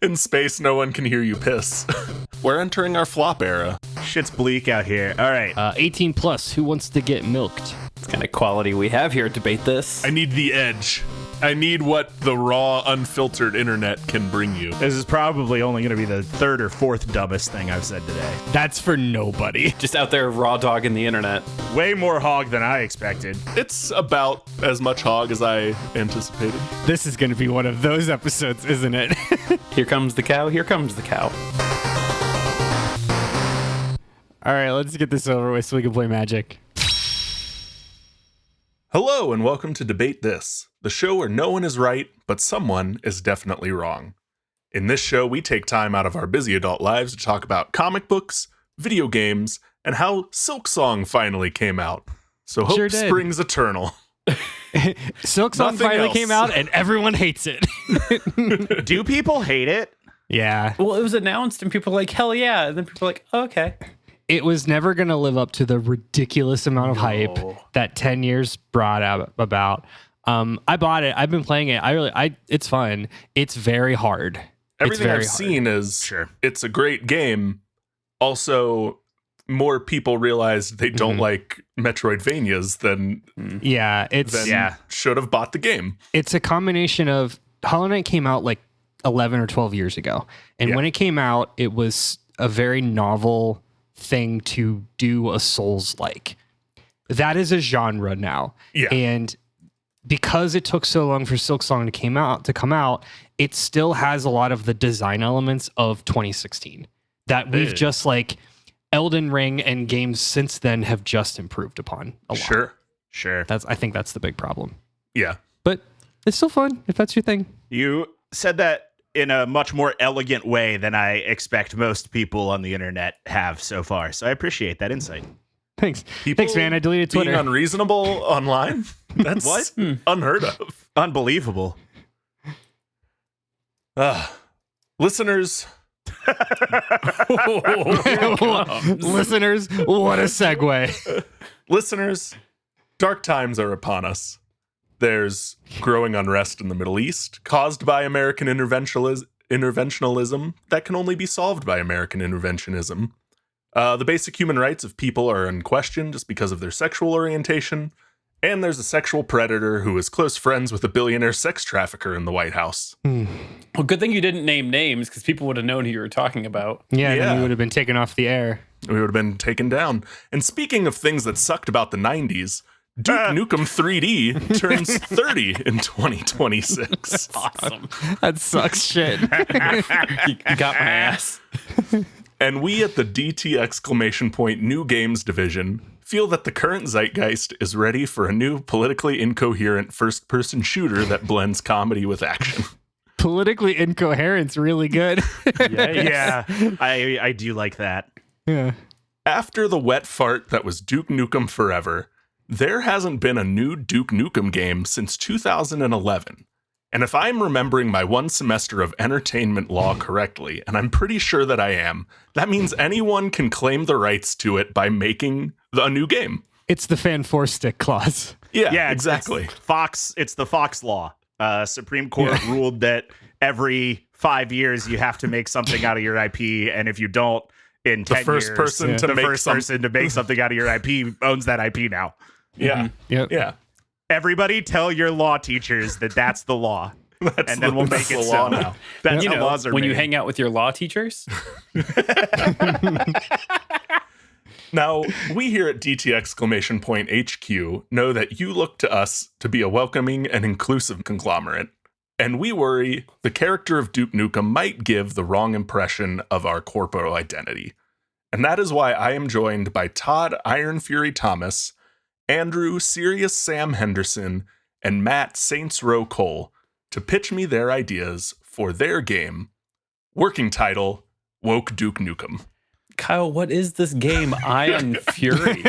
In space, no one can hear you piss. We're entering our flop era. Shit's bleak out here. All right. 18 plus. Who wants to get milked? It's kind of quality we have here. Debate this. I need the edge. I need what the raw, unfiltered internet can bring you. This is probably only going to be the third or fourth dumbest thing I've said today. That's for nobody. Just out there raw dogging the internet. Way more hog than I expected. It's about as much hog as I anticipated. This is going to be one of those episodes, isn't it? Here comes the cow. Here comes the cow. All right, let's get this over with so we can play Magic. Hello and welcome to Debate This, the show where no one is right, but someone is definitely wrong. In this show, we take time out of our busy adult lives to talk about comic books, video games, and how Silksong finally came out. So hope Sure did. springs eternal. Silksong Nothing finally else. came out and everyone hates it. Do people hate it? Yeah. Well, it was announced and people were like, hell yeah. And then people were like, oh, okay. It was never going to live up to the ridiculous amount of hype that 10 years brought about. I bought it. I've been playing it. It's fun. It's very hard. Everything I've hard. seen is Sure. It's a great game. Also, more people realized they don't like Metroidvanias than Yeah, should have bought the game. it's a combination of Hollow Knight came out like 11 or 12 years ago. And Yeah. when it came out, it was a very novel thing to do a Souls-like. That is a genre now. Yeah. And because it took so long for Silksong to come out, it still has a lot of the design elements of 2016 that we've just like Elden Ring and games since then have just improved upon a lot. Sure. I think that's the big problem. Yeah. But it's still fun if that's your thing. You said that in a much more elegant way than I expect most people on the internet have so far. So I appreciate that insight. Thanks. People Thanks, man. I deleted Twitter. being unreasonable online? That's What? unheard of. Unbelievable. Listeners, Listeners, what a segue. listeners, dark times are upon us. There's growing unrest in the Middle East caused by American interventionism that can only be solved by American interventionism. The basic human rights of people are in question just because of their sexual orientation. And there's a sexual predator who is close friends with a billionaire sex trafficker in the White House. Well, good thing you didn't name names because people would have known who you were talking about. Yeah, Yeah. then we would have been taken off the air. We would have been taken down. And speaking of things that sucked about the 90s, Duke Nukem 3D turns 30 in 2026. Awesome. That sucks shit. You got my ass. And we at the DT! New Games division feel that the current zeitgeist is ready for a new politically incoherent first-person shooter that blends comedy with action. Politically incoherent's really good. Yeah, I do like that. Yeah. After the wet fart that was Duke Nukem Forever, there hasn't been a new Duke Nukem game since 2011. And if I'm remembering my one semester of entertainment law correctly, and I'm pretty sure that I am, that means anyone can claim the rights to it by making a new game. It's the fan force stick clause. Yeah, exactly. It's the Fox law. Supreme Court ruled that every 5 years you have to make something out of your IP, and if you don't, in 10 first years, person to the make first person to make something out of your IP owns that IP now. Yeah. Yep. Yeah. Everybody tell your law teachers that that's the law. And then we'll make that's it the so. law now. That's You how know, laws are when you made. hang out with your law teachers. Now, we here at DT! HQ know that you look to us to be a welcoming and inclusive conglomerate, and we worry the character of Duke Nukem might give the wrong impression of our corporate identity. And that is why I am joined by Todd Iron Fury Thomas, Andrew Serious Sam Henderson, and Matt Saints Row Cole to pitch me their ideas for their game. Working title, Woke Duke Nukem. Kyle, what is this game? Iron Fury.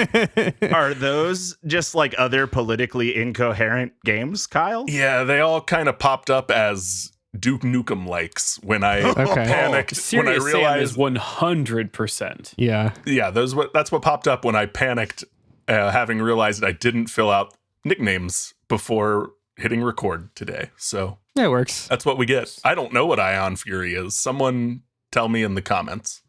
Are those just like other politically incoherent games, Kyle? Yeah, they all kind of popped up as Duke Nukem likes when I panicked. When I Serious Sam realized, is 100%. Yeah. yeah, that's what popped up when I panicked, having realized I didn't fill out nicknames before hitting record today. So Yeah, it works. that's what we get. I don't know what Ion Fury is. Someone tell me in the comments.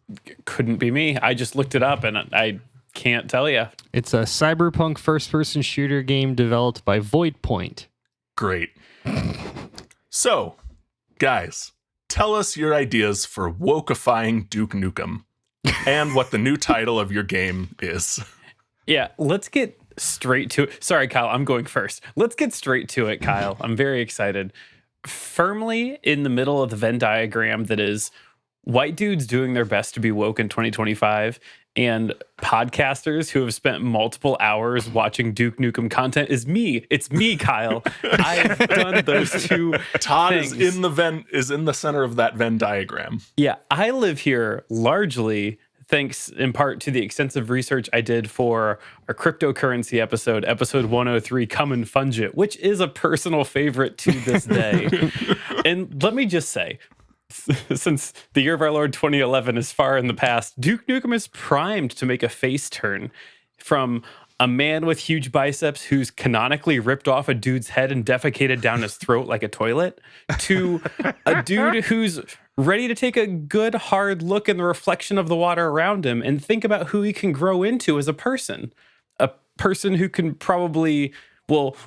Couldn't be me. I just looked it up and I can't tell you. It's a cyberpunk first-person shooter game developed by Voidpoint. Great. So, guys, tell us your ideas for wokeifying Duke Nukem and what the new title of your game is. Yeah, let's get straight to it. Sorry, Kyle, I'm going first. Let's get straight to it, Kyle. I'm very excited. Firmly in the middle of the Venn diagram that is white dudes doing their best to be woke in 2025 and podcasters who have spent multiple hours watching Duke Nukem content is me. It's me, Kyle. I've done those two Todd things. is in the center of that Venn diagram. Yeah, I live here largely thanks in part to the extensive research I did for our cryptocurrency episode 103, Come and Funge It, which is a personal favorite to this day. And let me just say, since the year of our Lord 2011 is far in the past, Duke Nukem is primed to make a face turn from a man with huge biceps who's canonically ripped off a dude's head and defecated down his throat like a toilet to a dude who's ready to take a good hard look in the reflection of the water around him and think about who he can grow into as a person who can probably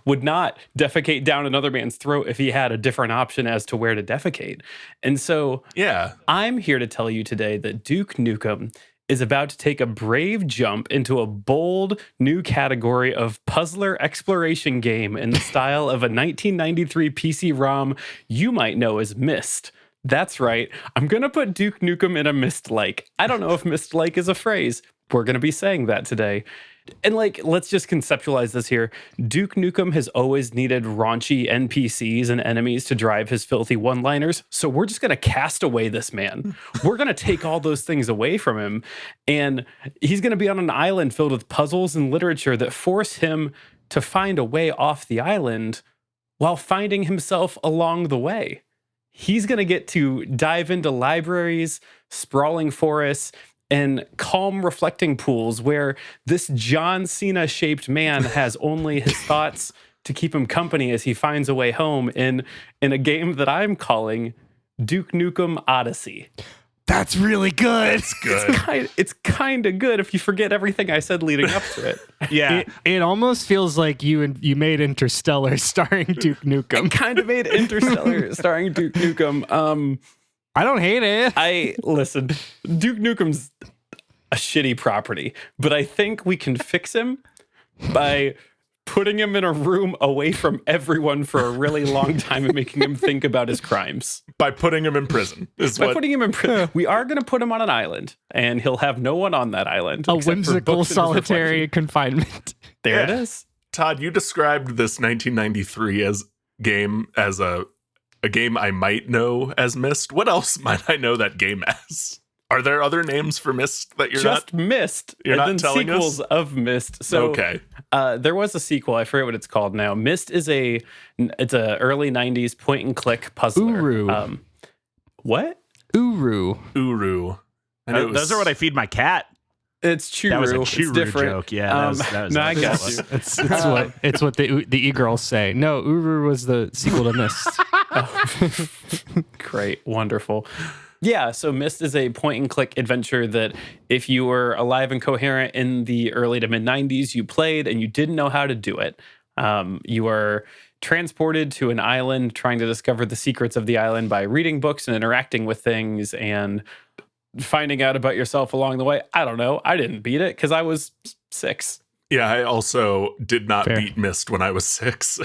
would not defecate down another man's throat if he had a different option as to where to defecate. And so Yeah. I'm here to tell you today that Duke Nukem is about to take a brave jump into a bold new category of puzzler exploration game in the style of a 1993 PC-ROM you might know as Myst. That's right. I'm going to put Duke Nukem in a Myst-like. I don't know if Myst-like is a phrase. We're going to be saying that today. And let's just conceptualize this here. Duke Nukem has always needed raunchy NPCs and enemies to drive his filthy one-liners. So we're just going to cast away this man. We're going to take all those things away from him. And he's going to be on an island filled with puzzles and literature that force him to find a way off the island while finding himself along the way. He's going to get to dive into libraries, sprawling forests, and calm reflecting pools where this John Cena-shaped man has only his thoughts to keep him company as he finds a way home in a game that I'm calling Duke Nukem Odyssey. That's really good. It's good. It's kind of good if you forget everything I said leading up to it. Yeah. It almost feels like you made Interstellar starring Duke Nukem. Kind of made Interstellar starring Duke Nukem. I don't hate it. Listen, Duke Nukem's a shitty property, but I think we can fix him by putting him in a room away from everyone for a really long time and making him think about his crimes. By putting him in prison. Putting him in prison. We are going to put him on an island, and he'll have no one on that island. A except for whimsical books and his solitary reflection. confinement. There it is. Todd, you described this 1993 game as a game I might know as Myst. What else might I know that game as? Are there other names for Myst that you're Just not? Myst. You're and not then telling sequels us? of Myst. So Okay. there was a sequel. I forget what it's called now. Myst is a early 90s point and click puzzler. Uru. What? Uru. Uru. And it was- Those are what I feed my cat. It's Churu. That was a It's Churu different. joke. Yeah. That was no, I that got was- you. It's what the e-girls say. No, Uru was the sequel to Myst. Great. Wonderful. Yeah, so Myst is a point and click adventure that if you were alive and coherent in the early to mid 90s, you played and you didn't know how to do it. You are transported to an island trying to discover the secrets of the island by reading books and interacting with things and finding out about yourself along the way. I don't know. I didn't beat it because I was 6. Yeah, I also did not Fair. beat Myst when I was 6.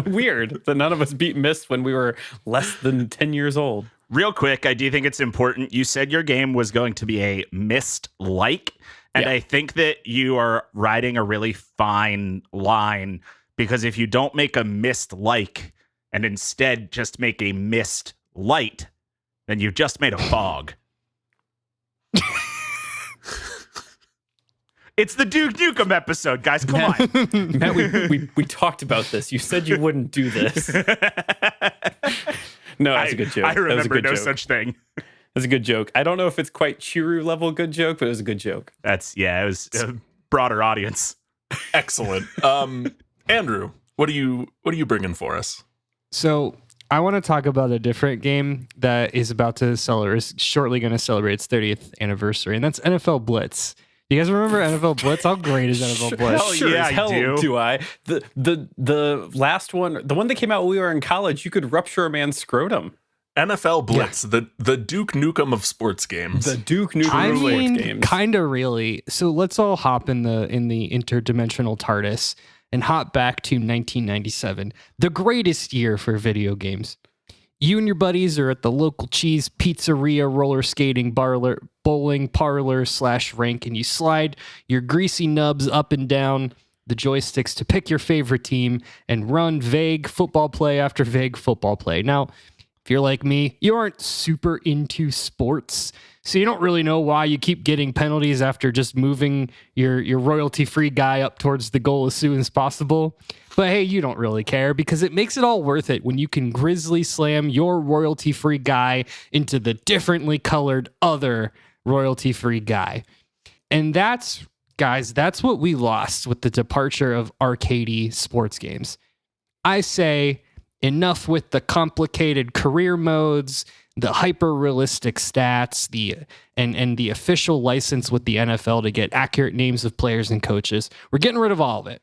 Weird that none of us beat Myst when we were less than 10 years old. Real quick, I do think it's important. You said your game was going to be a Myst-like, and Yeah. I think that you are riding a really fine line because if you don't make a Myst-like and instead just make a Myst-light, then you've just made a fog. It's the Duke Nukem episode, guys. Come on. Matt, we talked about this. You said you wouldn't do this. No, that's a good joke. I That was a remember good no joke. such thing. That's a good joke. I don't know if it's quite Churu level good joke, but it was a good joke. It was a broader audience. Excellent. Andrew, what are you bringing for us? So I want to talk about a different game that is about to is shortly going to celebrate its 30th anniversary, and that's NFL Blitz. You guys remember NFL Blitz? How great is NFL Blitz? Hell Sure yeah, as hell I do. I. The last one, the one that came out when we were in college, you could rupture a man's scrotum. NFL Blitz, the Duke Nukem of sports games. The Duke Nukem I of sports mean, games. kind of really. So let's all hop in the interdimensional TARDIS and hop back to 1997, the greatest year for video games. You and your buddies are at the local cheese pizzeria, roller skating, bowling parlor / rink, and you slide your greasy nubs up and down the joysticks to pick your favorite team and run vague football play after vague football play. Now, if you're like me, you aren't super into sports, so you don't really know why you keep getting penalties after just moving your royalty-free guy up towards the goal as soon as possible. But hey, you don't really care because it makes it all worth it when you can grizzly slam your royalty-free guy into the differently colored other royalty-free guy. And that's what we lost with the departure of arcadey sports games. I say enough with the complicated career modes, the hyper-realistic stats, and the official license with the NFL to get accurate names of players and coaches. We're getting rid of all of it.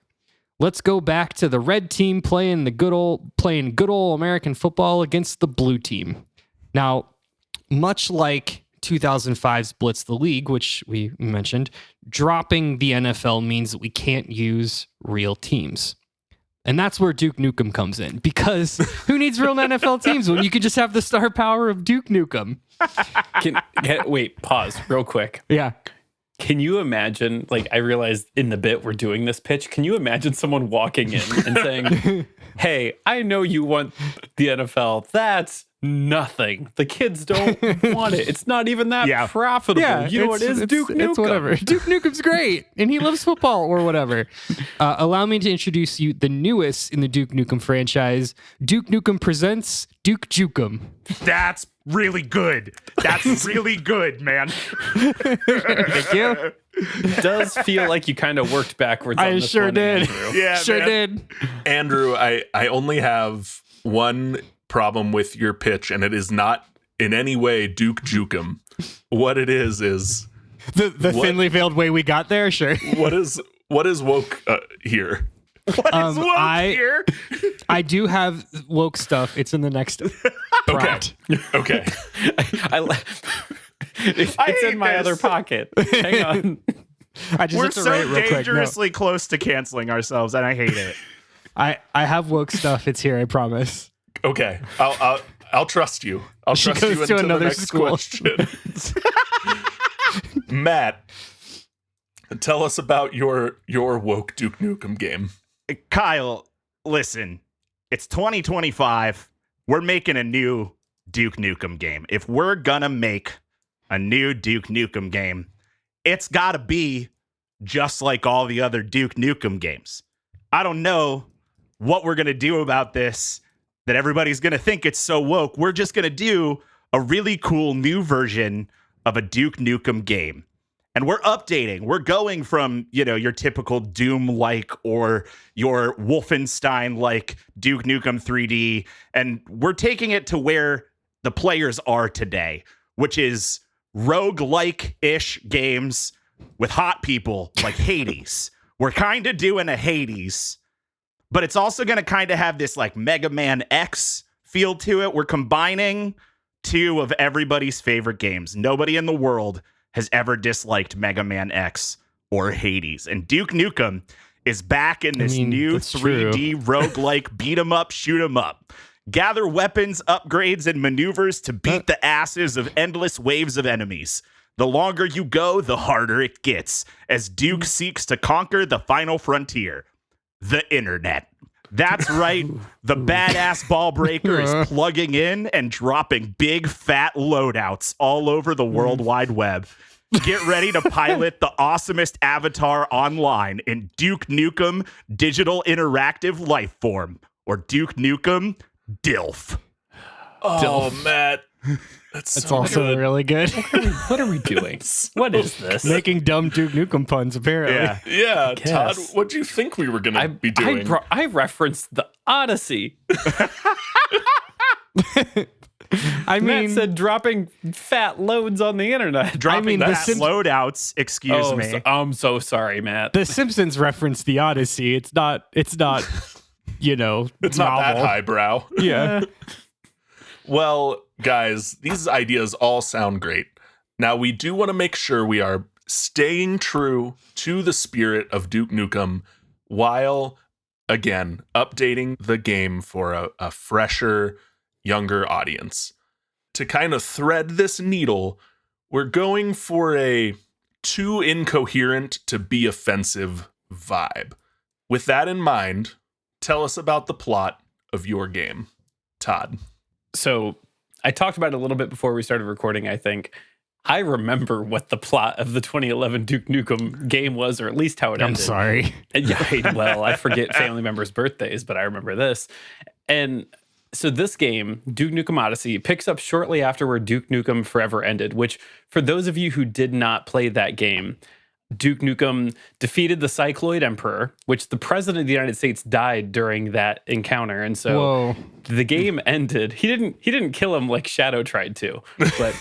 Let's go back to the red team playing good old American football against the blue team. Now, much like 2005's Blitz the League, which we mentioned, dropping the NFL means that we can't use real teams. And that's where Duke Nukem comes in, because who needs real NFL teams when you could just have the star power of Duke Nukem? Wait, pause real quick. Yeah. Can you imagine, like, I realized in the bit we're doing this pitch, can you imagine someone walking in and saying, hey, I know you want the NFL. That's nothing. The kids don't want it. It's not even that profitable. Yeah, you know what it is? Duke Nukem. It's whatever. Duke Nukem's great, and he loves football or whatever. Allow me to introduce you the newest in the Duke Nukem franchise. Duke Nukem presents Duke Jukem. That's really good. That's really good, man. Thank you. It does feel like you kind of worked backwards on I this sure one, did. Andrew. Yeah, Sure man. did. Andrew, I only have one problem with your pitch, and it is not in any way Duke Jukem. What it is The thinly veiled way we got there. Sure. what is woke here? What is woke here? I do have woke stuff. It's in the next prompt. Okay. It's in my other pocket. Hang on. I just We're have to so write real quick. No. dangerously close to canceling ourselves, and I hate it. I have woke stuff. It's here. I promise. Okay. I'll trust you. I'll She trust goes you to into another the next school. question. Matt, tell us about your woke Duke Nukem game. Kyle, listen, it's 2025. We're making a new Duke Nukem game. If we're gonna make a new Duke Nukem game, it's gotta be just like all the other Duke Nukem games. I don't know what we're gonna do about this, that everybody's gonna think it's so woke. We're just gonna do a really cool new version of a Duke Nukem game. And we're updating. We're going from, your typical Doom-like or your Wolfenstein-like Duke Nukem 3D, and we're taking it to where the players are today, which is rogue-like-ish games with hot people like Hades. We're kind of doing a Hades, but it's also going to kind of have this like Mega Man X feel to it. We're combining two of everybody's favorite games. Nobody in the world has ever disliked Mega Man X or Hades. And Duke Nukem is back in this new that's 3D roguelike beat 'em up, shoot 'em up. Gather weapons, upgrades, and maneuvers to beat the asses of endless waves of enemies. The longer you go, the harder it gets, as Duke seeks to conquer the final frontier, the internet. That's right. The badass ball breaker is plugging in and dropping big fat loadouts all over the World Wide Web. Get ready to pilot the awesomest avatar online in Duke Nukem Digital Interactive Lifeform, or Duke Nukem DILF. Oh, Matt, That's also good. really good. What are we doing? What is this? Making dumb Duke Nukem puns, apparently. Yeah. Yeah, Todd, guess. what do you think we were going to be doing? I referenced the Odyssey. I Matt mean, said dropping fat loads on the internet. Dropping the fast Sim- loadouts, excuse me. I'm so sorry, Matt. The Simpsons referenced the Odyssey. It's not, it's novel. not that highbrow. Yeah. Well, guys, these ideas all sound great. Now, we do want to make sure we are staying true to the spirit of Duke Nukem while, again, updating the game for a fresher, younger audience. To kind of thread this needle, we're going for a too incoherent to be offensive vibe. With that in mind, tell us about the plot of your game, Todd. So I talked about it a little bit before we started recording, I think. I remember what the plot of the 2011 Duke Nukem game was, or at least how it ended. I'm sorry. Yeah, well, I forget family members' birthdays, but I remember this. And so this game, Duke Nukem Odyssey, picks up shortly after where Duke Nukem Forever ended, which for those of you who did not play that game, Duke Nukem defeated the Cycloid Emperor, which the president of the United States died during that encounter. And so the game ended. He didn't kill him like Shadow tried to, but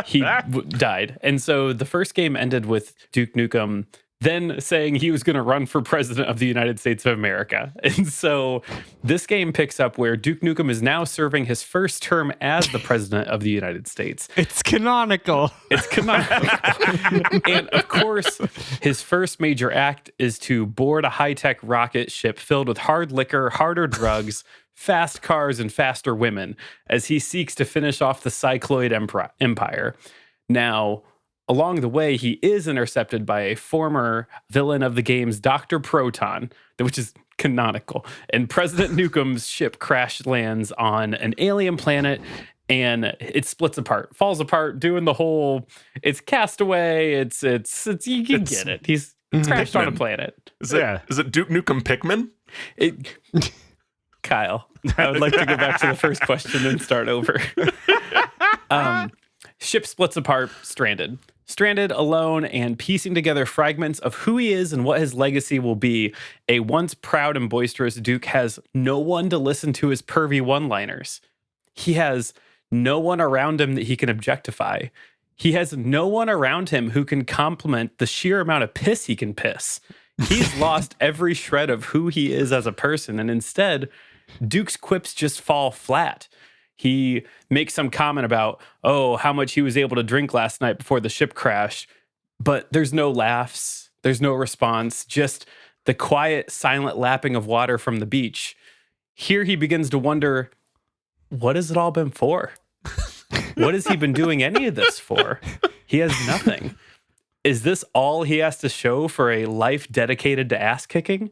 he died. And so the first game ended with Duke Nukem then saying he was going to run for president of the United States of America. And so this game picks up where Duke Nukem is now serving his first term as the president of the United States. It's canonical. It's canonical. And of course, his first major act is to board a high-tech rocket ship filled with hard liquor, harder drugs, fast cars, and faster women as he seeks to finish off the Cycloid Empire. Now, along the way, he is intercepted by a former villain of the games, Dr. Proton, which is canonical. And President Nukem's ship crash lands on an alien planet and it splits apart, falls apart, doing the whole, it's Castaway, it's you can get it. He's crashed on a planet. Is it Duke Nukem Pikmin? Kyle, I would like to go back to the first question and start over. Ship splits apart, stranded alone and piecing together fragments of who he is and what his legacy will be. A once proud and boisterous Duke has no one to listen to his pervy one-liners. He has no one around him that he can objectify. He has no one around him who can compliment the sheer amount of piss he can piss. He's lost every shred of who he is as a person, and instead, Duke's quips just fall flat. He makes some comment about, how much he was able to drink last night before the ship crashed. But there's no laughs. There's no response. Just the quiet, silent lapping of water from the beach. Here he begins to wonder, what has it all been for? What has he been doing any of this for? He has nothing. Is this all he has to show for a life dedicated to ass kicking?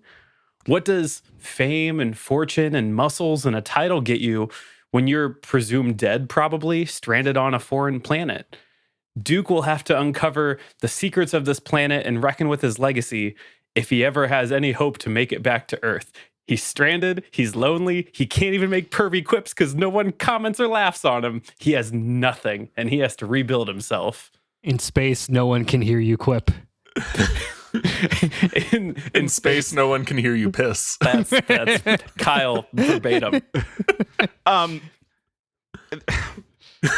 What does fame and fortune and muscles and a title get you when you're presumed dead, probably stranded on a foreign planet? Duke will have to uncover the secrets of this planet and reckon with his legacy if he ever has any hope to make it back to Earth. He's stranded, he's lonely, he can't even make pervy quips because no one comments or laughs on him. He has nothing, and he has to rebuild himself. In space, no one can hear you quip. In space, no one can hear you piss. That's Kyle verbatim.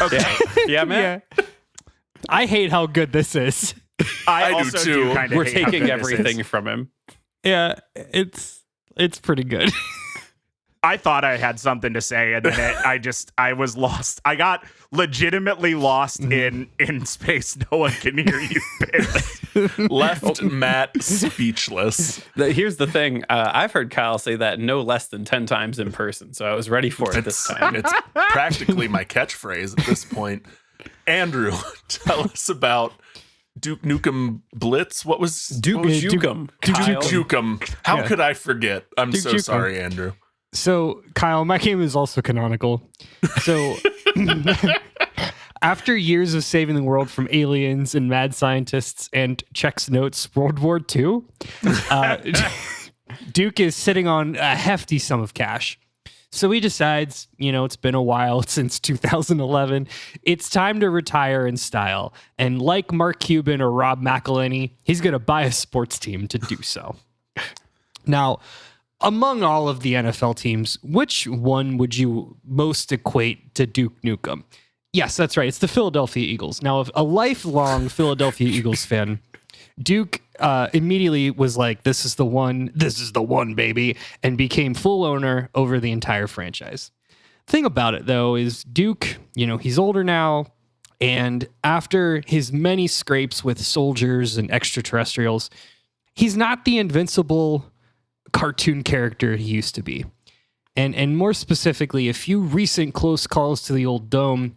Okay. Yeah, man. Yeah. I hate how good this is. I do also too. kinda We're hate how taking good this is. everything from him. Yeah, it's pretty good. I thought I had something to say, and then I was lost. I got legitimately lost in space. No one can hear you piss. Left Matt speechless. Here's the thing. I've heard Kyle say that no less than 10 times in person, so I was ready for it this time. It's practically my catchphrase at this point. Andrew, tell us about Duke Nukem Blitz. What was Duke Nukem? Duke Kyle. Nukem. How could I forget? I'm Duke so Nukem. sorry, Andrew. So, Kyle, my game is also canonical. So, after years of saving the world from aliens and mad scientists and checks notes World War II, Duke is sitting on a hefty sum of cash. So he decides, it's been a while since 2011. It's time to retire in style. And like Mark Cuban or Rob McElhenney, he's going to buy a sports team to do so. Now, among all of the NFL teams, which one would you most equate to Duke Nukem? Yes, that's right. It's the Philadelphia Eagles. Now, if a lifelong Philadelphia Eagles fan, Duke immediately was like, this is the one, baby, and became full owner over the entire franchise. Thing about it, though, is Duke, he's older now, and after his many scrapes with soldiers and extraterrestrials, he's not the invincible cartoon character he used to be. And more specifically, a few recent close calls to the old dome,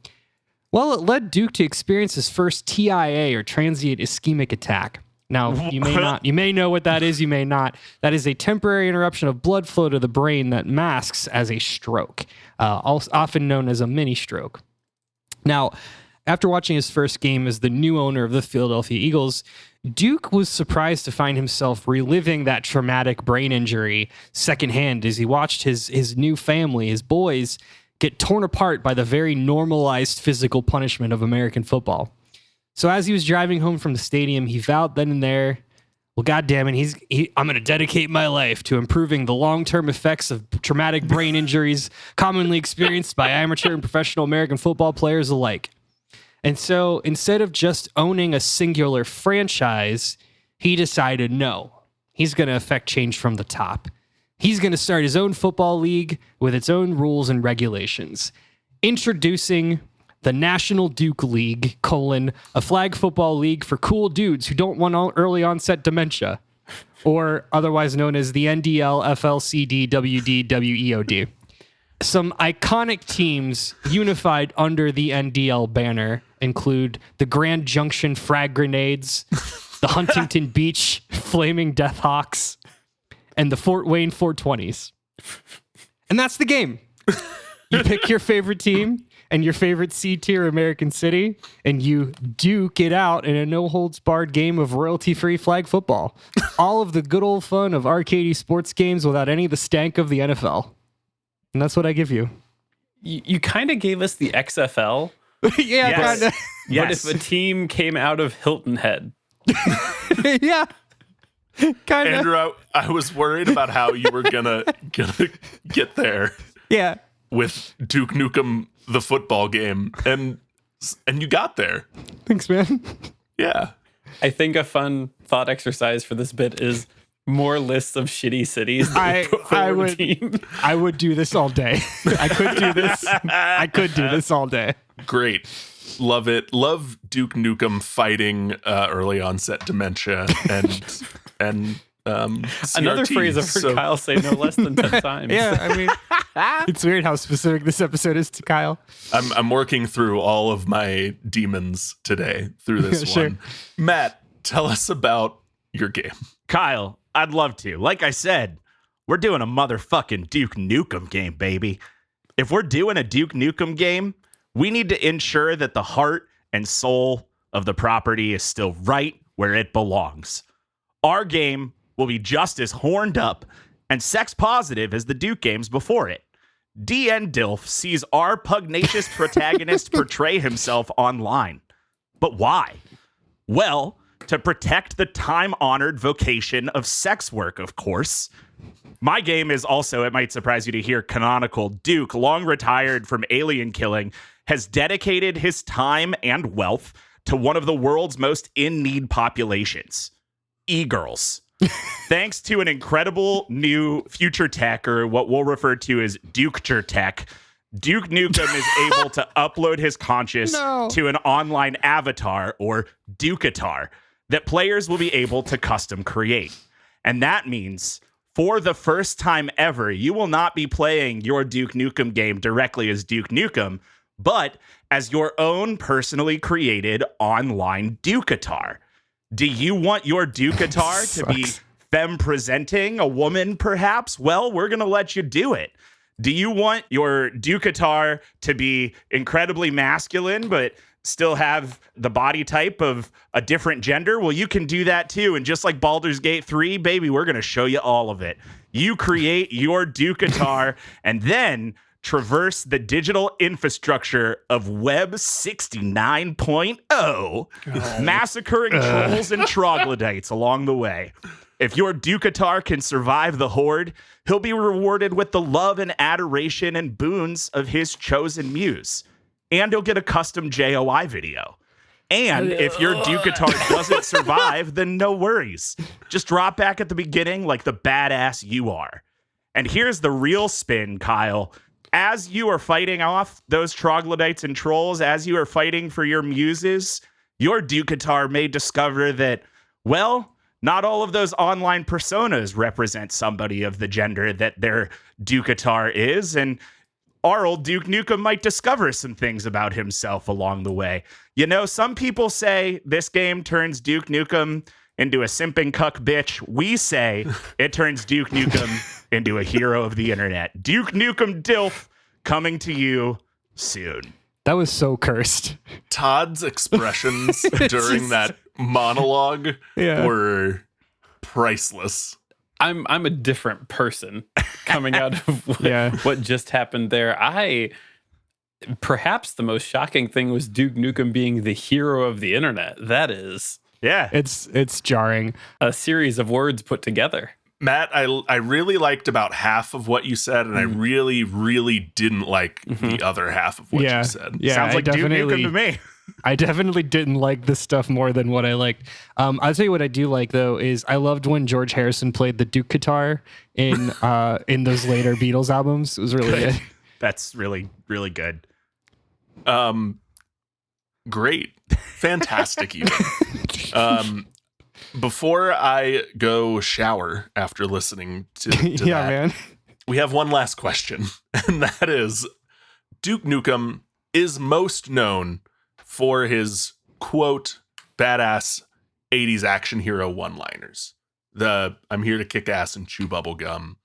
well, it led Duke to experience his first TIA, or transient ischemic attack. Now, you may know what that is, you may not. That is a temporary interruption of blood flow to the brain that masks as a stroke, often known as a mini stroke. Now, after watching his first game as the new owner of the Philadelphia Eagles, Duke was surprised to find himself reliving that traumatic brain injury secondhand as he watched his new family, his boys, get torn apart by the very normalized physical punishment of American football. So as he was driving home from the stadium, he vowed then and there, well, goddamn it, I'm going to dedicate my life to improving the long-term effects of traumatic brain injuries commonly experienced by amateur and professional American football players alike. And so instead of just owning a singular franchise, he decided no, he's going to affect change from the top. He's going to start his own football league with its own rules and regulations. Introducing the National Duke League, a flag football league for cool dudes who don't want early onset dementia, or otherwise known as the NDL FLCD WD WEOD. Some iconic teams unified under the NDL banner include the Grand Junction Frag Grenades, the Huntington Beach Flaming Death Hawks, and the Fort Wayne 420s. And that's the game. You pick your favorite team and your favorite C-tier American city, and you duke it out in a no-holds-barred game of royalty-free flag football. All of the good old fun of arcadey sports games without any of the stank of the NFL. And that's what I give you. You kind of gave us the XFL. Yeah, Yes. kind of. Yes. But if a team came out of Hilton Head. Yeah. Kind of. Andrew, I was worried about how you were gonna get there Yeah. with Duke Nukem, the football game, and you got there. Thanks, man. Yeah. I think a fun thought exercise for this bit is more lists of shitty cities. I would do this all day. I could do this. I could do this all day. Great. Love it. Love Duke Nukem fighting early onset dementia and Another CRT. phrase I've heard Kyle say no less than 10 times. Yeah, I mean, it's weird how specific this episode is to Kyle. I'm working through all of my demons today through this Sure. one. Matt, tell us about your game. Kyle, I'd love to. Like I said, we're doing a motherfucking Duke Nukem game, baby. If we're doing a Duke Nukem game, we need to ensure that the heart and soul of the property is still right where it belongs. Our game will be just as horned up and sex positive as the Duke games before it. DN Dilf sees our pugnacious protagonist portray himself online. But why? Well, to protect the time-honored vocation of sex work, of course. My game is also, it might surprise you to hear, canonical. Duke, long retired from alien killing, has dedicated his time and wealth to one of the world's most in-need populations, e-girls. Thanks to an incredible new future tech, or what we'll refer to as Duketure tech, Duke Nukem is able to upload his conscious to an online avatar, or Dukeatar, that players will be able to custom create. And that means, for the first time ever, you will not be playing your Duke Nukem game directly as Duke Nukem, but as your own personally created online Dukeatar. Do you want your Dukeatar to be femme presenting, a woman perhaps? Well, we're going to let you do it. Do you want your Ducatar to be incredibly masculine, but still have the body type of a different gender? Well, you can do that too. And just like Baldur's Gate 3, baby, we're going to show you all of it. You create your Ducatar and then traverse the digital infrastructure of Web 69.0, massacring trolls and troglodytes along the way. If your Ducatar can survive the horde, he'll be rewarded with the love and adoration and boons of his chosen muse. And he'll get a custom JOI video. And if your Ducatar doesn't survive, then no worries. Just drop back at the beginning like the badass you are. And here's the real spin, Kyle. As you are fighting off those troglodytes and trolls, as you are fighting for your muses, your Ducatar may discover that, well, not all of those online personas represent somebody of the gender that their Ducatar is, and our old Duke Nukem might discover some things about himself along the way. You know, some people say this game turns Duke Nukem into a simping cuck bitch. We say it turns Duke Nukem into a hero of the internet. Duke Nukem DILF coming to you soon. That was so cursed. Todd's expressions during that monologue were priceless. I'm a different person coming out of what just happened there. Perhaps the most shocking thing was Duke Nukem being the hero of the internet. That is. Yeah. It's jarring. A series of words put together. Matt, I really liked about half of what you said, and I really, really didn't like the other half of what you said. Yeah, sounds like Duke Nukem to me. I definitely didn't like this stuff more than what I liked. I'll tell you what I do like, though, is I loved when George Harrison played the Duke guitar in those later Beatles albums. It was really good. That's really, really good. Great. Fantastic, even. Before I go shower after listening to that, man. We have one last question, and that is, Duke Nukem is most known for his, quote, badass 80s action hero one-liners. I'm here to kick ass and chew bubblegum.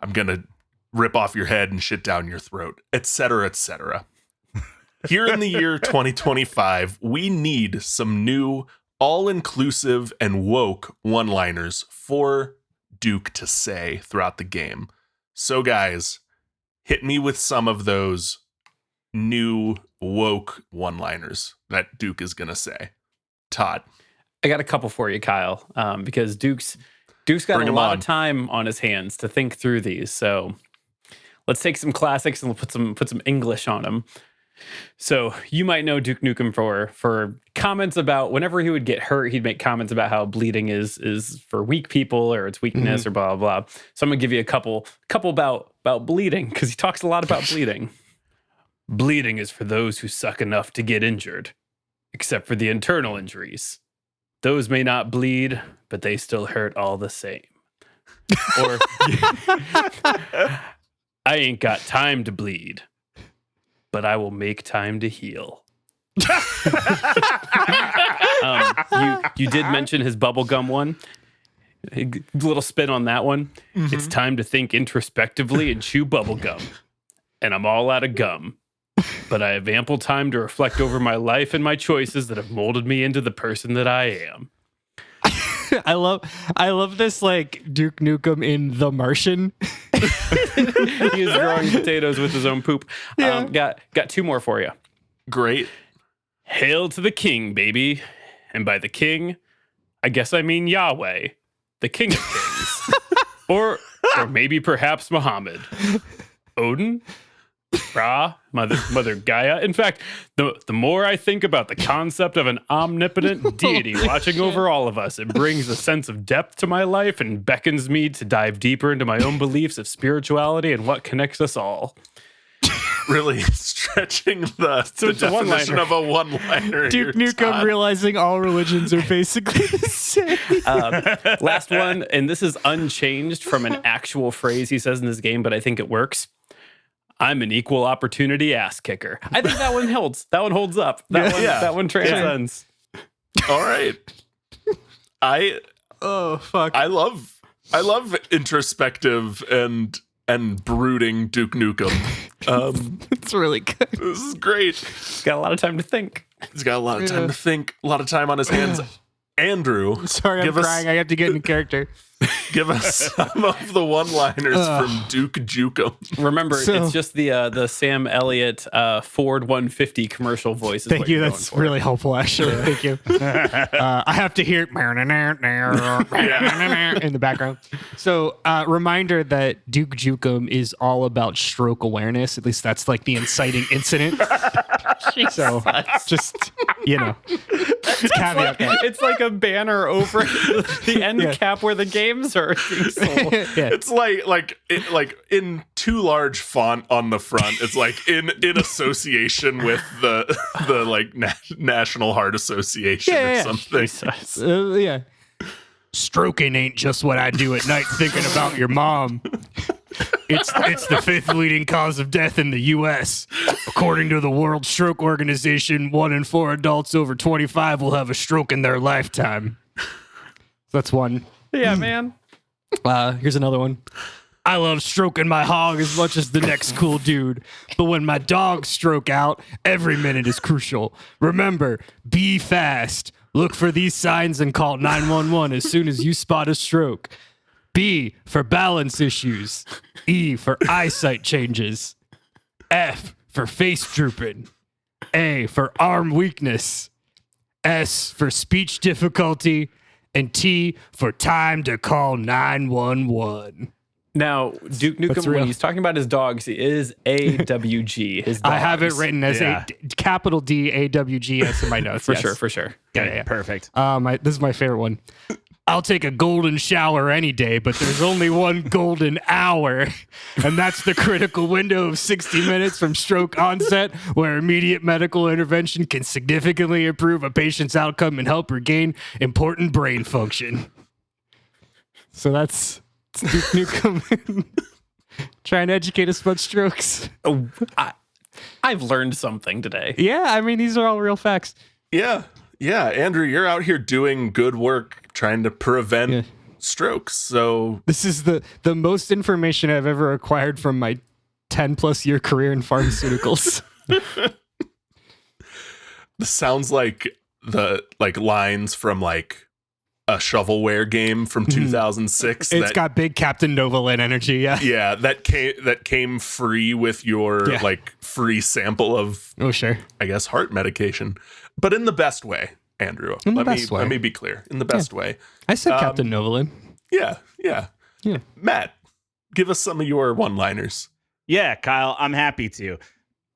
I'm going to rip off your head and shit down your throat, etc., etc. Here in the year 2025, we need some new all-inclusive and woke one-liners for Duke to say throughout the game. So guys, hit me with some of those new woke one-liners that Duke is going to say. Todd. I got a couple for you, Kyle, because Duke's got a lot of time on his hands to think through these. So let's take some classics and we'll put some English on them. So you might know Duke Nukem for comments about whenever he would get hurt, he'd make comments about how bleeding is for weak people or it's weakness or blah, blah, blah. So I'm going to give you a couple about bleeding because he talks a lot about bleeding. Bleeding is for those who suck enough to get injured, except for the internal injuries. Those may not bleed, but they still hurt all the same. Or, I ain't got time to bleed, but I will make time to heal. You did mention his bubblegum one. A little spin on that one. It's time to think introspectively and chew bubblegum. And I'm all out of gum. But I have ample time to reflect over my life and my choices that have molded me into the person that I am. I love this, like, Duke Nukem in The Martian. He is growing potatoes with his own poop. Got two more for you. Great. Hail to the king, baby. And by the king, I guess I mean Yahweh, the king of kings. or maybe perhaps Muhammad. Odin? Ra, Mother Gaia. In fact, the more I think about the concept of an omnipotent deity watching over all of us, it brings a sense of depth to my life and beckons me to dive deeper into my own beliefs of spirituality and what connects us all. Really stretching the definition of a one-liner. Duke Nukem realizing all religions are basically the same. Last one, and this is unchanged from an actual phrase he says in this game, but I think it works. I'm an equal opportunity ass kicker. I think that one holds. That one holds up. That one transcends. All right. Oh fuck. I love introspective and and brooding Duke Nukem. It's really good. This is great. He's got a lot of time to think. He's got a lot of time to think, a lot of time on his hands. Andrew, Sorry, I'm crying. I have to get in character. give us some of the one-liners from Duke Nukem. Remember, it's just the Sam Elliott Ford 150 commercial voice. Thank you. That's really helpful, actually. Thank you. I have to hear in the background. So, reminder that Duke Nukem is all about stroke awareness. At least that's like the inciting incident. So, just, caveat that. It's like a banner over the end cap where the games are being sold. It's like in too large font on the front. It's like in association with the like National Heart Association or something. Stroking ain't just what I do at night thinking about your mom. It's the 5th leading cause of death in the U.S. According to the World Stroke Organization, 1 in 4 adults over 25 will have a stroke in their lifetime. That's one. Yeah, man. Here's another one. I love stroking my hog as much as the next cool dude. But when my dogs stroke out, every minute is crucial. Remember, be fast. Look for these signs and call 911 as soon as you spot a stroke. B for balance issues. E for eyesight changes. F for face drooping. A for arm weakness. S for speech difficulty. And T for time to call 911. Now, Duke Nukem, when he's talking about his dogs, he is AWG. His dogs. I have it written as a capital D AWGS in my notes. For sure. Yeah, perfect. This is my favorite one. I'll take a golden shower any day, but there's only one golden hour. And that's the critical window of 60 minutes from stroke onset, where immediate medical intervention can significantly improve a patient's outcome and help regain important brain function. So that's Duke Nukem trying to educate us about strokes. Oh, I've learned something today. Yeah, I mean, these are all real facts. Yeah, Andrew, you're out here doing good work trying to prevent strokes. So this is the most information I've ever acquired from my 10+ year career in pharmaceuticals. This sounds like the lines from like a shovelware game from 2006. It's got big Captain Novoland energy. Yeah, that came free with your free sample of I guess heart medication, but in the best way, Andrew. Let me be clear. In the best way. I said Captain Novoland. Yeah. Matt, give us some of your one-liners. Yeah, Kyle, I'm happy to.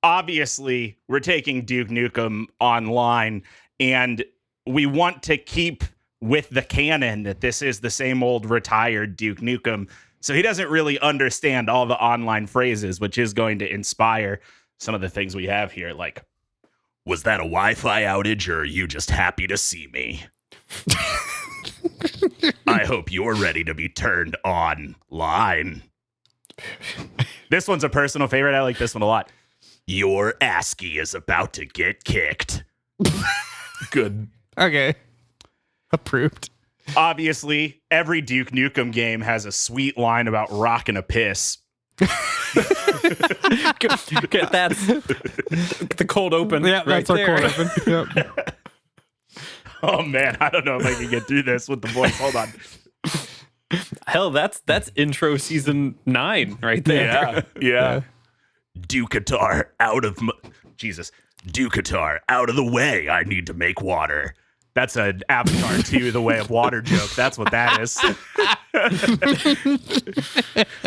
Obviously, we're taking Duke Nukem online, and we want to keep with the canon that this is the same old retired Duke Nukem. So he doesn't really understand all the online phrases, which is going to inspire some of the things we have here. Like, was that a Wi-Fi outage, or are you just happy to see me? I hope you're ready to be turned online. This one's a personal favorite. I like this one a lot. Your ASCII is about to get kicked. Good. Okay. Approved. Obviously, every Duke Nukem game has a sweet line about rocking a piss. That's the cold open. Yeah, that's our cold open. Yep. Oh man, I don't know if I can get through this with the voice. Hold on. Hell, that's intro season 9 right there. Yeah. Ducatar out of Ducatar out of the way. I need to make water. That's an Avatar 2 The Way of Water joke. That's what that is.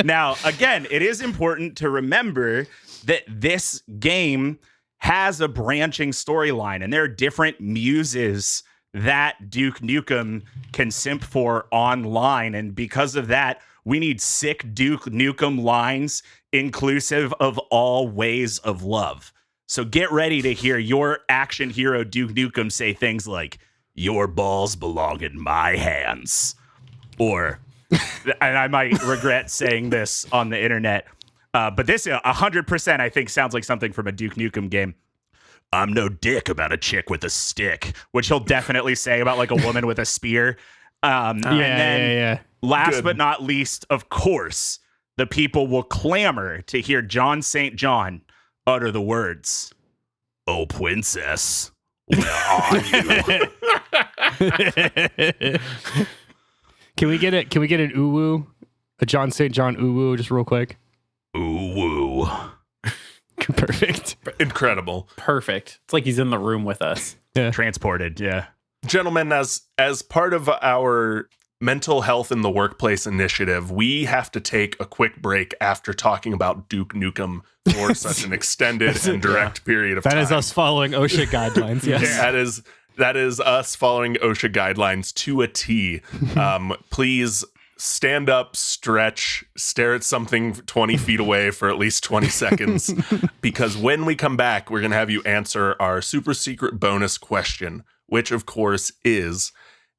Now, again, it is important to remember that this game has a branching storyline, and there are different muses that Duke Nukem can simp for online. And because of that, we need sick Duke Nukem lines inclusive of all ways of love. So get ready to hear your action hero Duke Nukem say things like, "Your balls belong in my hands." Or, and I might regret saying this on the internet, but this 100% I think sounds like something from a Duke Nukem game. "I'm no dick about a chick with a stick," which he'll definitely say about like a woman with a spear. And then last but not least, of course, the people will clamor to hear John St. John utter the words, "Oh, princess, where are you?" Can we get it? Can we get an ooh-woo? A John St. John ooh-woo, just real quick. Ooh-woo. Perfect. Incredible. Perfect. It's like he's in the room with us. Yeah. Transported, yeah. Gentlemen, as part of our mental health in the workplace initiative, we have to take a quick break after talking about Duke Nukem for such an extended and direct period of time. That is us following OSHA guidelines. Yes. That is us following OSHA guidelines to a T. Please stand up, stretch, stare at something 20 feet away for at least 20 seconds, because when we come back, we're going to have you answer our super secret bonus question, which of course is,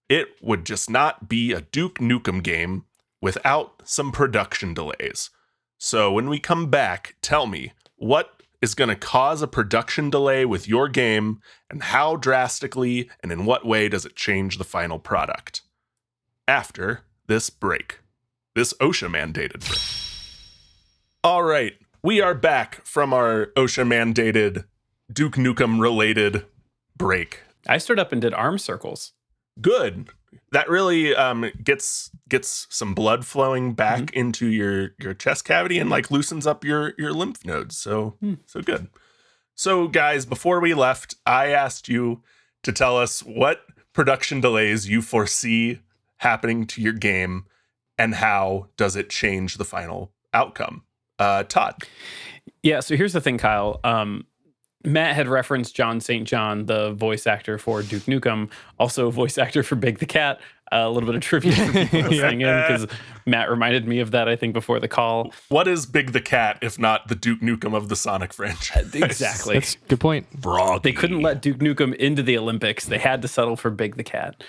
it would just not be a Duke Nukem game without some production delays. So when we come back, tell me, what is going to cause a production delay with your game, and how drastically and in what way does it change the final product? After this break, this OSHA mandated break. All right, we are back from our OSHA mandated Duke Nukem related break. I stood up and did arm circles. Good. That really gets some blood flowing back into your chest cavity and like loosens up your lymph nodes. So good. So guys, before we left, I asked you to tell us what production delays you foresee happening to your game, and how does it change the final outcome? Todd. Yeah, so here's the thing, Kyle. Matt had referenced John St. John, the voice actor for Duke Nukem, also a voice actor for Big the Cat. A little bit of trivia for people listening in, because Matt reminded me of that, I think, before the call. What is Big the Cat if not the Duke Nukem of the Sonic franchise? Exactly. That's a good point. They couldn't let Duke Nukem into the Olympics. They had to settle for Big the Cat.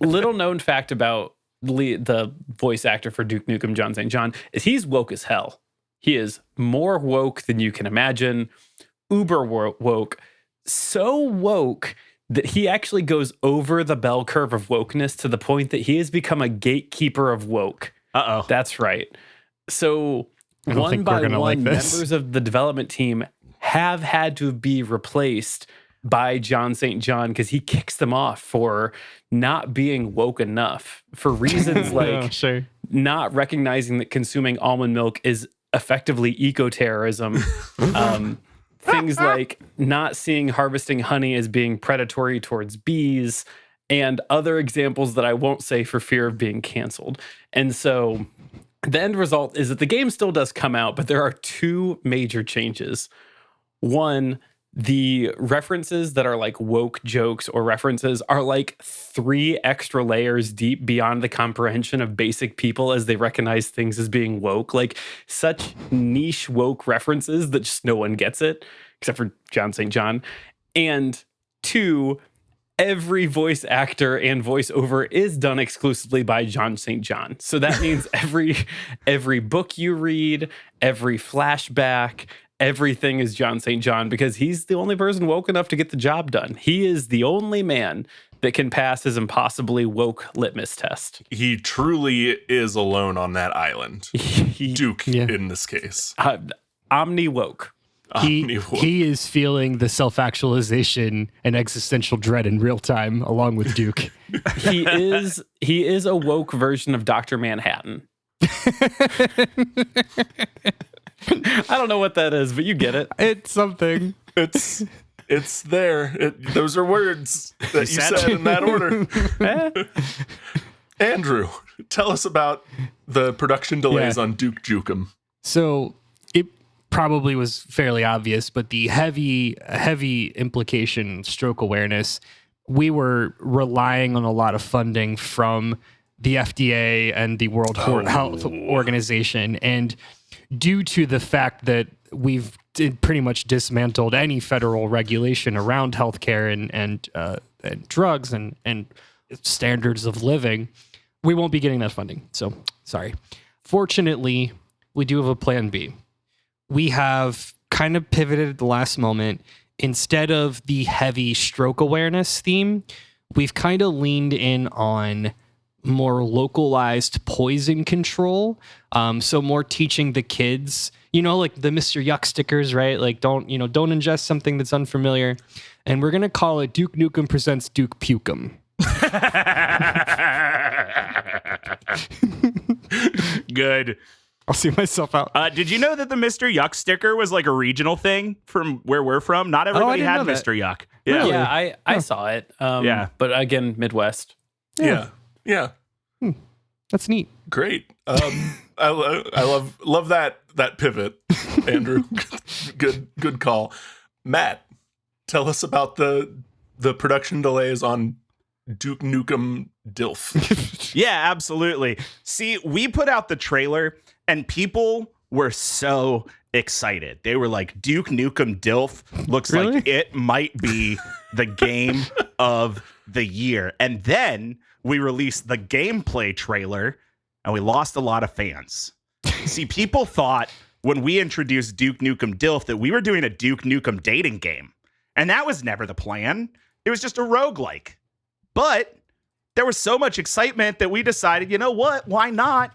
Little known fact about the voice actor for Duke Nukem, John St. John, is he's woke as hell. He is more woke than you can imagine. Uber woke. So woke that he actually goes over the bell curve of wokeness to the point that he has become a gatekeeper of woke. Uh-oh. That's right. So I don't one think by we're gonna one, like this. members of the development team have had to be replaced by John St. John because he kicks them off for not being woke enough, for reasons like not recognizing that consuming almond milk is effectively eco-terrorism. Things like not seeing harvesting honey as being predatory towards bees, and other examples that I won't say for fear of being canceled. And so the end result is that the game still does come out, but there are two major changes. One, the references that are like woke jokes or references are like 3 extra layers deep beyond the comprehension of basic people as they recognize things as being woke. Like such niche woke references that just no one gets it, except for John St. John. And 2, every voice actor and voiceover is done exclusively by John St. John. So that means every book you read, every flashback, everything is John St. John, because he's the only person woke enough to get the job done. He is the only man that can pass his impossibly woke litmus test. He truly is alone on that island. Duke, in this case. Omni-woke. He is feeling the self-actualization and existential dread in real time, along with Duke. He is a woke version of Dr. Manhattan. I don't know what that is, but you get it. It's something. It's there. Those are words that you said in that order. Andrew, tell us about the production delays on Duke Nukem. So it probably was fairly obvious, but the heavy implication, stroke awareness, we were relying on a lot of funding from the FDA and the World Health Organization. And due to the fact that we've pretty much dismantled any federal regulation around healthcare and drugs and standards of living, we won't be getting that funding. So, sorry. Fortunately, we do have a plan B. We have kind of pivoted at the last moment. Instead of the heavy stroke awareness theme, we've kind of leaned in on more localized poison control. So more teaching the kids, like the Mr. Yuck stickers, right? Like don't ingest something that's unfamiliar. And we're going to call it Duke Nukem presents Duke Pukem. Good. I'll see myself out. Did you know that the Mr. Yuck sticker was like a regional thing from where we're from? Not everybody had Mr. Yuck. Yeah, Really? Yeah, I saw it. Yeah. But again, Midwest. Yeah. That's neat. Great. I love that pivot, Andrew. Good call. Matt, tell us about the production delays on Duke Nukem Dilf. Yeah, absolutely. See, we put out the trailer and people were so excited. They were like, Duke Nukem Dilf looks Really? like it might be the game of the year. And then we released the gameplay trailer and we lost a lot of fans. See, people thought when we introduced Duke Nukem Dilf that we were doing a Duke Nukem dating game. And that was never the plan. It was just a roguelike. But there was so much excitement that we decided, you know what? Why not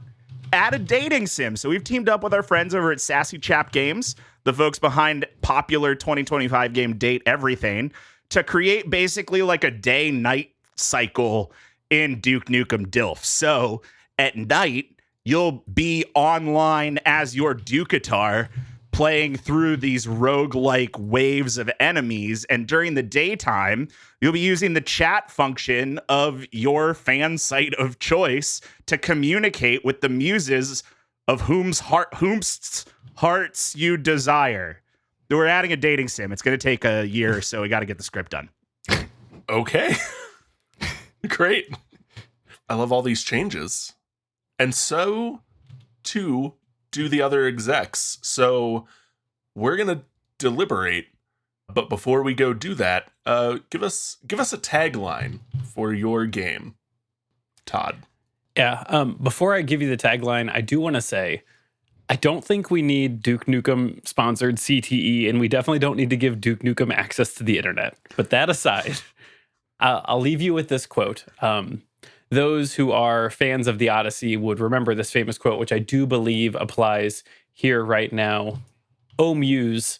add a dating sim? So we've teamed up with our friends over at Sassy Chap Games, the folks behind popular 2025 game Date Everything, to create basically like a day-night cycle in Duke Nukem Dilf. So at night, you'll be online as your Ducatar playing through these roguelike waves of enemies. And during the daytime, you'll be using the chat function of your fan site of choice to communicate with the muses of whom's hearts you desire. We're adding a dating sim. It's going to take a year or so. We got to get the script done. Okay. Great. I love all these changes. And so, too, do the other execs. So we're going to deliberate. But before we go do that, give us a tagline for your game, Todd. Yeah. Before I give you the tagline, I do want to say, I don't think we need Duke Nukem sponsored CTE, and we definitely don't need to give Duke Nukem access to the internet. But that aside, I'll leave you with this quote. Those who are fans of the Odyssey would remember this famous quote, which I do believe applies here right now. "O Muse,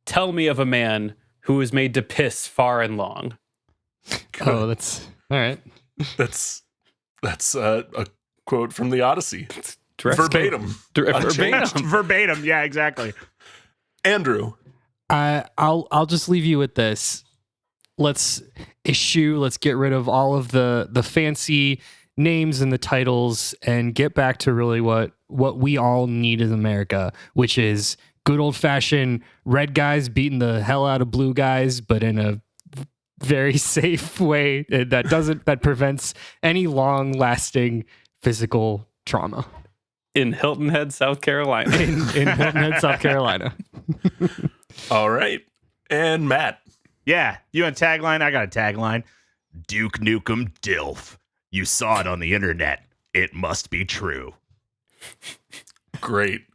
tell me of a man who was made to piss far and long." Oh, that's all right. That's a quote from the Odyssey. Direct Verbatim. Verbatim. Yeah, exactly. Andrew. I'll just leave you with this. Let's get rid of all of the fancy names and the titles and get back to really what we all need in America, which is good old fashioned red guys beating the hell out of blue guys, but in a very safe way that prevents any long lasting physical trauma. In Hilton Head, South Carolina. in Hilton Head, South Carolina. All right. And Matt. Yeah, you want a tagline? I got a tagline. Duke Nukem Dilf. You saw it on the internet. It must be true. Great.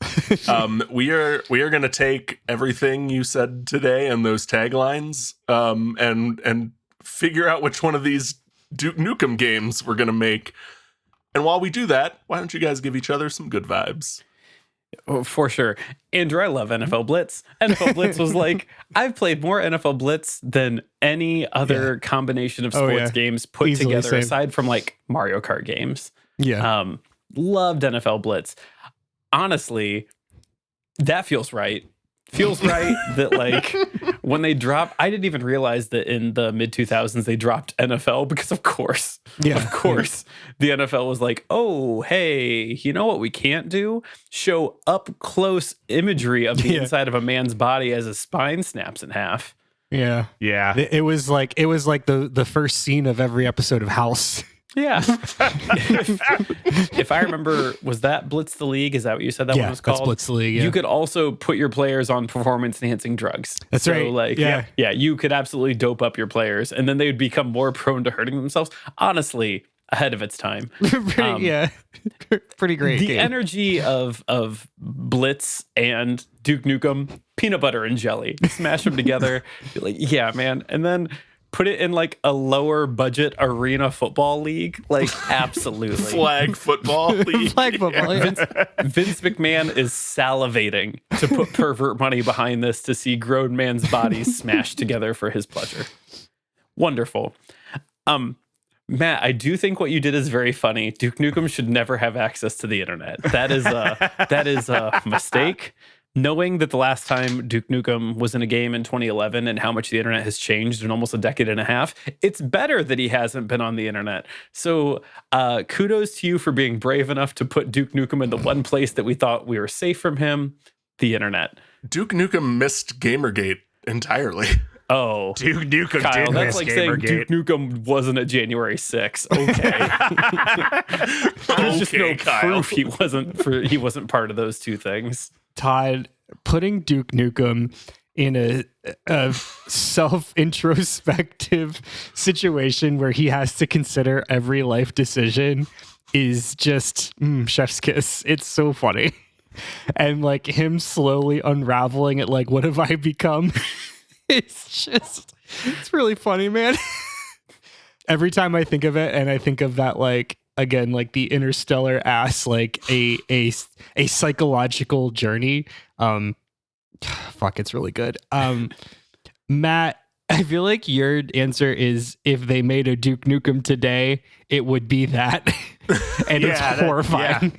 We are going to take everything you said today and those taglines and figure out which one of these Duke Nukem games we're going to make. And while we do that, why don't you guys give each other some good vibes? Oh, for sure. Andrew, I love NFL Blitz. NFL Blitz was like, I've played more NFL Blitz than any other combination of sports games put Easily together, same. aside from like Mario Kart games. Yeah. Loved NFL Blitz. Honestly, that feels right. Feels right that like when they drop, I didn't even realize that in the mid 2000s they dropped NFL because of course the NFL was like, oh, hey, you know what we can't do? Show up close imagery of the inside of a man's body as his spine snaps in half. Yeah. Yeah. It was like the first scene of every episode of House. Yeah. If I remember, was that Blitz the League? Is that what you said that one was called? That's Blitz the League. Yeah. You could also put your players on performance enhancing drugs. That's right. Like, Yeah. you could absolutely dope up your players and then they would become more prone to hurting themselves. Honestly, ahead of its time. Pretty great. The game. energy of Blitz and Duke Nukem, peanut butter and jelly. Smash them together. Be like, yeah, man. And then put it in like a lower budget arena football league, like absolutely. Flag football league. Flag football. Yeah. Vince McMahon is salivating to put pervert money behind this to see grown men's bodies smashed together for his pleasure. Wonderful. Matt, I do think what you did is very funny. Duke Nukem should never have access to the internet. That is a mistake. Knowing that the last time Duke Nukem was in a game in 2011 and how much the internet has changed in almost a decade and a half, it's better that he hasn't been on the internet. So kudos to you for being brave enough to put Duke Nukem in the one place that we thought we were safe from him, the internet. Duke Nukem missed Gamergate entirely. Oh, Duke Nukem Kyle, did that's miss like saying Gamergate. Duke Nukem wasn't at January 6th. Okay. There's just no Kyle. proof he wasn't part of those two things. Todd, putting Duke Nukem in a self-introspective situation where he has to consider every life decision is just chef's kiss. It's so funny. And like him slowly unraveling it, like, what have I become? It's really funny, man. Every time I think of it, and I think of that, like, again, like the Interstellar ass, like a psychological journey. Fuck, it's really good. Matt, I feel like your answer is if they made a Duke Nukem today, it would be that. And it's horrifying.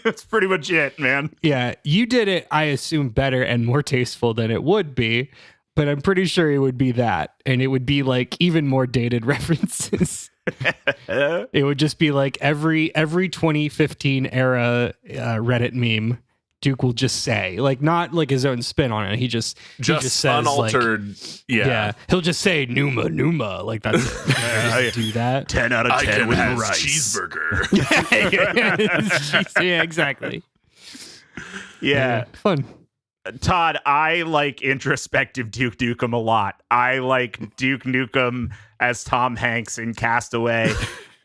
That's pretty much it, man. Yeah, you did it, I assume, better and more tasteful than it would be, but I'm pretty sure it would be that. And it would be like even more dated references. It would just be like every 2015 era Reddit meme, Duke will just say, like, not like his own spin on it. He just says, unaltered. like, Yeah. He'll just say Numa. Like, that's it. Just do that. 10 out of 10 I can with have rice. cheeseburger. Yeah, exactly. Yeah. Fun. Todd, I like introspective Duke Nukem a lot. I like Duke Nukem as Tom Hanks in Castaway.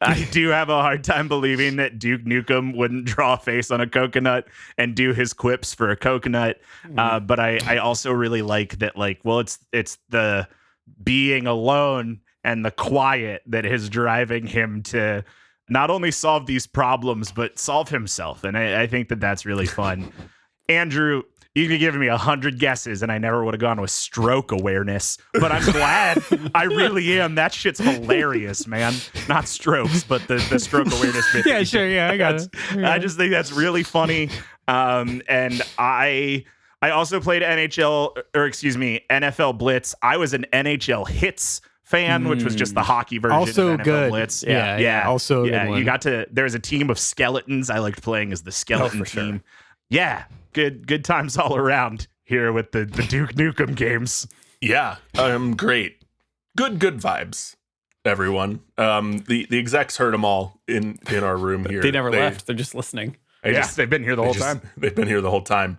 I do have a hard time believing that Duke Nukem wouldn't draw a face on a coconut and do his quips for a coconut. But I also really like that, like, well, it's the being alone and the quiet that is driving him to not only solve these problems, but solve himself. And I think that that's really fun. Andrew, you could give me 100 guesses and I never would have gone with stroke awareness, but I'm glad. I really am. That shit's hilarious, man. Not strokes, but the stroke awareness bit. Yeah, sure. Yeah, I got it. I just think that's really funny. And I also played NFL Blitz. I was an NHL Hitz fan, which was just the hockey version Also of NFL good. Blitz. Yeah. Also a good one. You got to, there's a team of skeletons. I liked playing as the skeleton for team. sure. Yeah. Good times all around here with the Duke Nukem games. Yeah, great. Good vibes, everyone. The execs heard them all in our room here. They never left. They're just listening. They've been here the whole time. They've been here the whole time.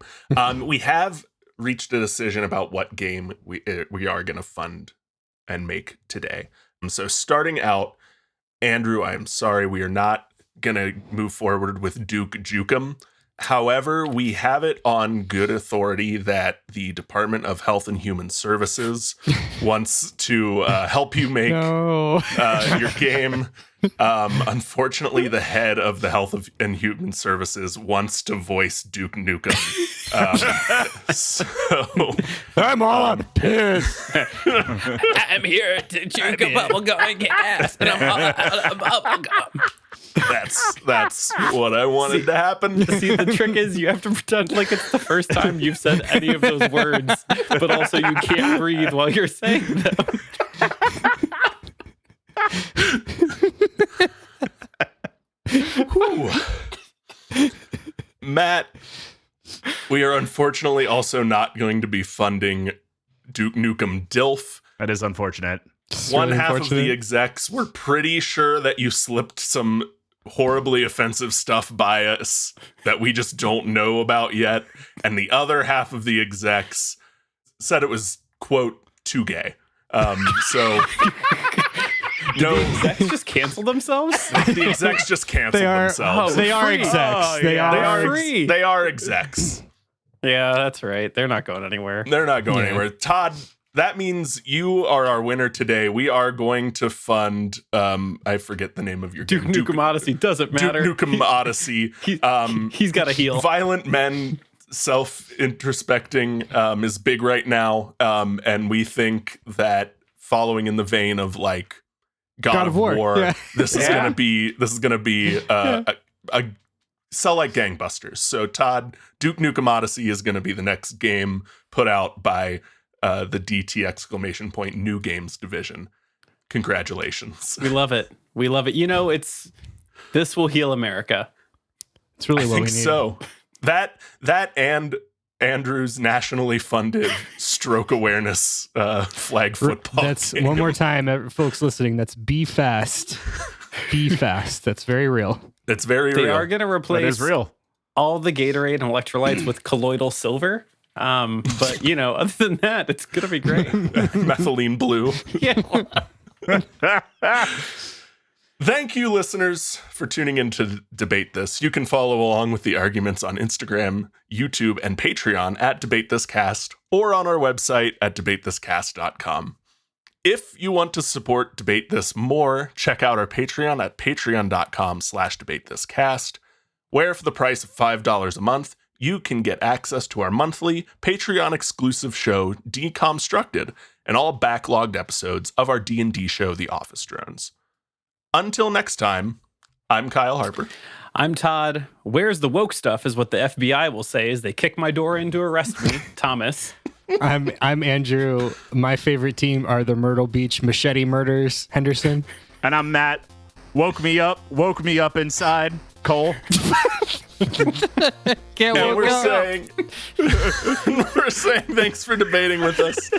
We have reached a decision about what game we are going to fund and make today. So starting out, Andrew, I'm sorry, we are not going to move forward with Duke Jukem. However, we have it on good authority that the Department of Health and Human Services wants to help you make your game. Unfortunately, the head of the Health and Human Services wants to voice Duke Nukem. So I'm all pissed. I'm here to drink a bubblegum and get ass, and I'm all out of bubblegum. That's what I wanted to happen. See, the trick is you have to pretend like it's the first time you've said any of those words, but also you can't breathe while you're saying them. Matt, we are unfortunately also not going to be funding Duke Nukem DILF. That is unfortunate. One half of the execs were pretty sure that you slipped some horribly offensive stuff by us that we just don't know about yet. And the other half of the execs said it was, quote, too gay. So... No, the execs just cancel themselves? The execs just cancel themselves. They are execs. They are execs. Yeah, that's right. They're not going anywhere. They're not going anywhere. Todd, that means you are our winner today. We are going to fund, I forget the name of your Duke game. Nukem Odyssey. Doesn't matter. Duke Nukem Odyssey. He's got a heal. Violent men self-introspecting is big right now. And we think that following in the vein of like God of War, Yeah. this is gonna be a sell like gangbusters. So Todd, Duke Nukem Odyssey is gonna be the next game put out by the DT ! New Games division. Congratulations. We love it. We love it. You know, this will heal America. It's really I what think we need. so. That and Andrew's nationally funded stroke awareness flag football. That's game. one more time, folks listening. That's be fast. Be fast. That's very real. It's very They real. are going to That replace is real. all the Gatorade and electrolytes with colloidal silver. But you know, other than that, it's going to be great. Methylene blue. Yeah. Thank you, listeners, for tuning in to Debate This. You can follow along with the arguments on Instagram, YouTube, and Patreon at Debate This Cast, or on our website at debatethiscast.com. If you want to support Debate This more, check out our Patreon at patreon.com/debatethiscast, where for the price of $5 a month, you can get access to our monthly Patreon-exclusive show, Deconstructed, and all backlogged episodes of our D&D show, The Office Drones. Until next time, I'm Kyle Harper. I'm Todd. Where's the woke stuff is what the FBI will say as they kick my door in to arrest me. Thomas. I'm Andrew. My favorite team are the Myrtle Beach Machete Murders. Henderson. And I'm Matt. Woke me up inside. Cole. Can't And woke we're up. saying thanks for debating with us.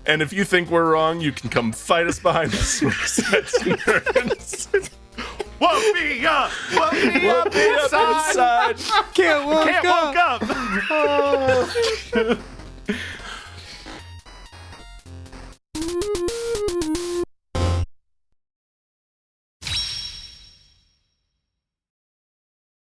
And if you think we're wrong, you can come fight us behind the sets, nerds. Woke me up inside. Can't woke Can't up. woke up.